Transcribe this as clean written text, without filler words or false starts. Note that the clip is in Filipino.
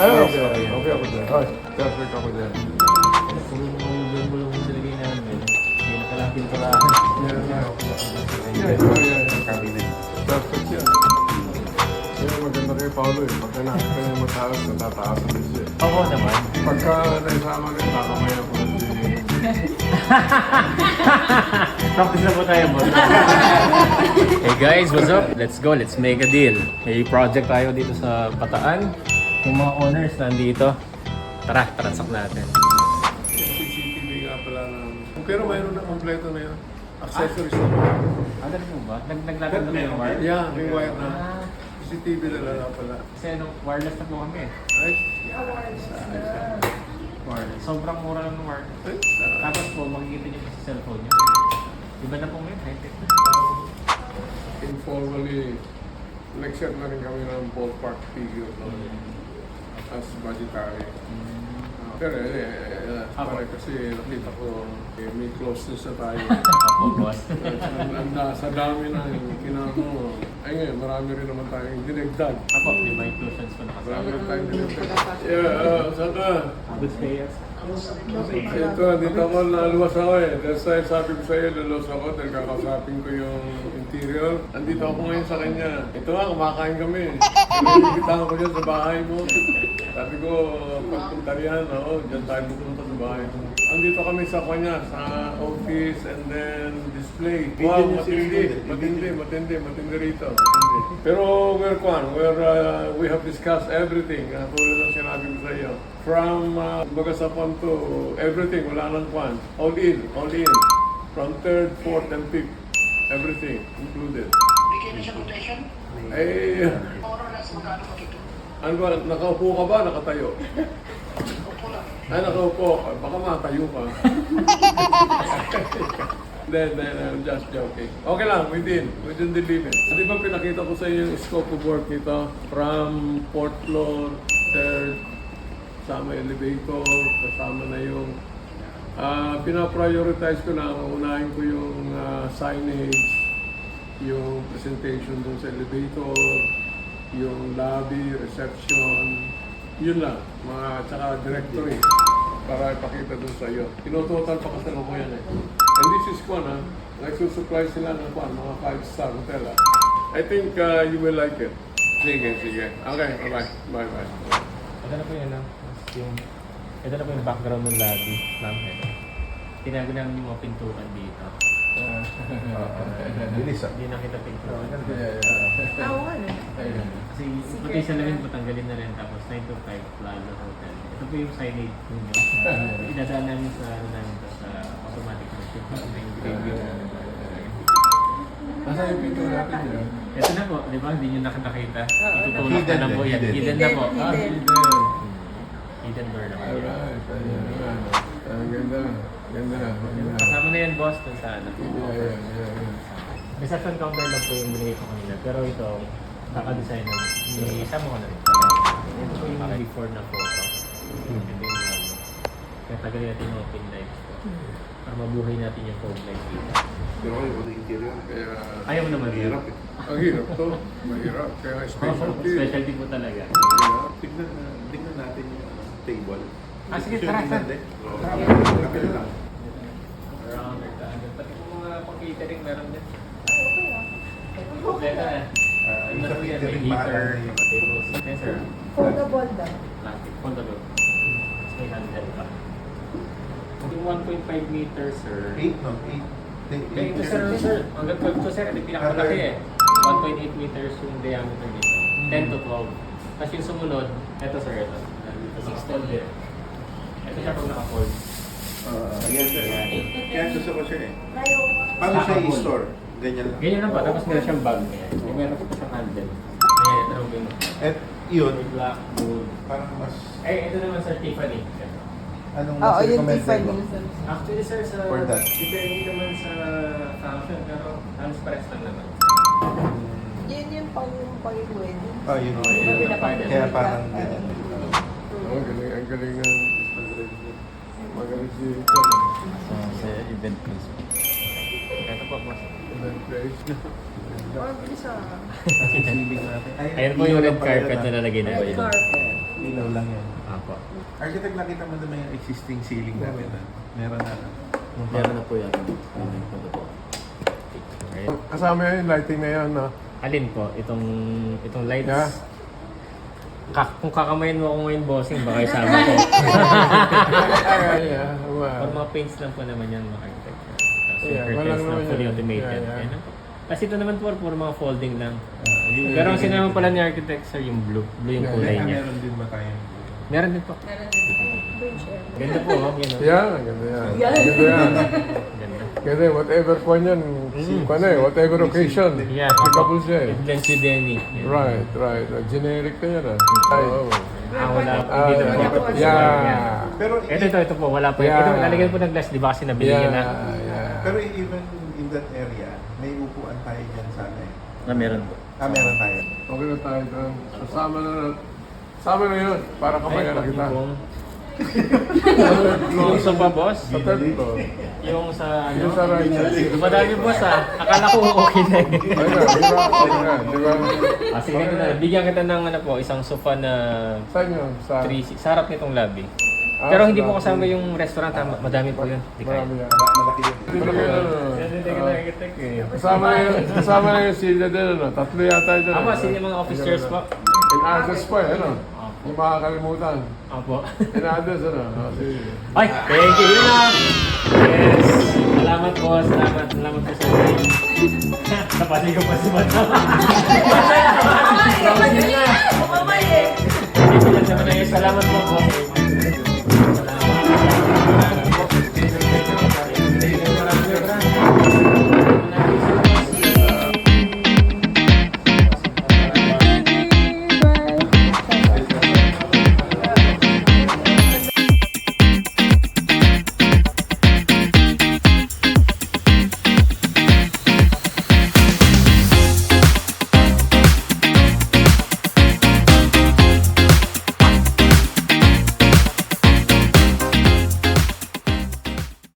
Okay ako dyan. Ay, perfect ako dyan. Yung bulong yung nilagay namin, hindi nakalapin para Cabinet. Perfect yan. Kaya maganda kay Paolo eh. Pagka nakita niya mataas, natataas ang siya. Oo naman. Pagka naisama niya, kakamay ako ng Practice na po tayo, boss. Hey guys, what's up? Let's go, let's make a deal. May project tayo dito sa Bataan. Yung mga owners nandito. Tara, transact natin. CCTV nga pala ng... Pero mayroon na kompleto na yun. Accessories na ba? Ganun mo ba? Naglagan na yung wire? Yeah, may wire na. CCTV na pala. Kasi wireless na po kami. Ay, Wireless. Sobrang mura lang ng wire. ay, Tapos po, makikita nyo sa cellphone nyo. Iba na po ngayon, high-tech na. informally, nag-set na rin kami ng ballpark figure as budgetary. Pero para kasi nakita ko may closeness na tayo. Opo, boss. Sa dami na kinamo. Ay ngayon, marami rin naman tayong dinagdag. Ako, may mga inclusions po Marami nakasama. rin tayong dinagdag. Yeah, saka. Good payers. Ito, dito ako naluwas ako eh. That's why sabi ko sa'yo, naluwas ako dahil kakausapin ko yung interior. Andito ako ngayon sa kanya. Ito nga, kumakain kami. Nabibitahan ko dyan sa bahay mo. Sabi ko, pagpunta riyan, dyan tayo pupunta sa bahay mo. Andito kami sa kanya, sa office and then display. Wow, matindi rito. Pero we have discussed everything. Tulad ng sinabi ko sa iyo. From Bagasapon to everything, wala nang kwan. All in. From 3rd, 4th, and 5th. Everything included. Bigyan mo siya quotation? Eh, More or less magkano ba ito? ano ba, nakaupo ka ba, nakatayo? Upo lang. Ay, nakaupo. Baka matayo ka. Then, I'm just joking. Okay lang, within the limit. Di ba pinakita ko sa inyo yung scope of work nito? From 4th floor, 3rd, kasama elevator, kasama na yung pinaprioritize ko na, unahin ko yung signage, yung presentation dun sa elevator, yung lobby, reception, yun lang, tsaka directory para ipakita dun sa iyo. Tinototal pa kasi ko yan eh. And this is one nagsusupply sila ng mga 5-star hotel I think you will like it. Sige. Okay, bye-bye. Ito na po yun, ito na po yung background ng lobby namin. Tinago namin yung mga pinturan dito. Bilis Hindi nakita pinturan. Oo nga eh. Kasi quotation na rin, patanggalin na rin. Tapos 9 to 5 Plaza Hotel. Ito po yung signage ninyo. Idadaan namin sa sa automatic machine. Yung preview namin. Nasaan yung pinto natin yun? Ito na po, di ba? Hindi nyo nakakita. Itutulak na lang po yan. Hidden na po. Hidden door na po. Alright, ayan. Ang ganda. Kasama na yan, boss, dun sa ano. Yeah. Reception counter lang po yung binigay ko kanina. Pero ito, kaka-design na. Isama ko na rin. Ito po yung before na photo. Ito yung kaya tagal natin yung open lights po. Para mabuhay natin yung fog lights dito. Pero yung interior, Kaya, Ayaw mo naman mahirap eh. ang hirap to. Mahirap. Kaya specialty. Specialty po talaga. Mahirap. Tignan natin yung table. Sige, tara. Kapila lang. Around pati po mga pang-catering meron din. Kompleto na. Yung sa May catering heater, para yung tables. Yes, sir. Foldable daw. Plastic. Foldable. Tapos may handle pa. Yung 1.5 meters, sir. 8, no? 8. Okay, ito sir. Hanggang 12 to sir. Ito yung pinakamalaki eh. 1.8 meters yung diameter nito. 10 to 12. Tapos yung sumunod, ito sir, ito. Ito 6 din. Ito siya pag naka-fold. Ayan sir. Kaya gusto ko siya eh. Tayo. Paano siya i-store? Ganyan lang. Ganyan lang ba? Tapos meron siyang bag. Yung meron pa siyang handle. Ayan, ito lang yung At yun, black, gold. parang mas... Ito naman sir, Tiffany. Anong Oo, mas yung recommended mo? Tiffany. Actually sir, sa For that. depende naman sa function, pero halos pares lang naman. Yun yung pang-wedding. Ah, yun. Kaya parang ganyan. Ang galing nga. Magaling si Sa event place. Ito po, boss. event place. Oh, bilis ah. Ayan po yung red carpet na nalagay na Red carpet. ilaw lang yan. Apo. Architect, nakita mo naman yung existing ceiling natin. Meron na. Meron na po yan. Meron po na po. Alright. Kasama yan yung lighting na yan, no? Alin po? Itong lights? Yeah. Kung kakamayin mo ako ngayon, bossing, baka isama ko. Yeah, Or mga paints lang po naman yan, mga architect. Tapos Yeah, yung walang curtains na naman fully yan. automated. Yeah, yeah. Ayan po. Kasi ito naman po, puro mga folding lang. Pero ang sinama pala ni architect, sir, yung blue. Blue yung Yeah, kulay Ah, niya. meron din ba tayong Meron din po. Ganda po, oh. Yan, oh. Yeah, ganda yan. Ganda yan. Ganda. Ganda, whatever kwan yan, whatever occasion. Yeah. Applicable siya eh. It blends with Denny. Yan. Right, right. Generic na yan ah. Ay, Wala. ah, Hindi na po. yeah. Pero Ito po. Wala pa. Yeah. Ito, lalagyan po ng glass. Di ba kasi nabili Yeah, niya na? yeah. pero even in that area, may upuan tayo dyan sana eh. Na meron po. Meron tayo. Okay na tayo doon. Sama na yun, para kamaya na kita. Yung sa pa, boss? Sa third floor. Yung sa ano? Yung sa right side. Madami, boss, ah. Akala ko okay na eh. Ay na, di ba? Okay na, di ba? Sige, ito na. Bigyan kita ng ano po, isang sofa na Saan yun? Sa 3 sa harap nitong lobby. Ah, Pero hindi sa po lobby. kasama yung restaurant. Madami po yun. Di kaya. Marami yan. Malaki yun. Malaki yan, ano? Hindi ka nakikita eh. Kasama na yung silya din, ano? Tatlo yata yun. Ama, sila yung mga officers po. In others pa, eh, ano? Yung makakalimutan. Opo. In others, ano? Sige. Ay, thank you. Yun na. Yes. Salamat po. Salamat po sa time. Napali ko pa si Mata. Mamay eh! Salamat po.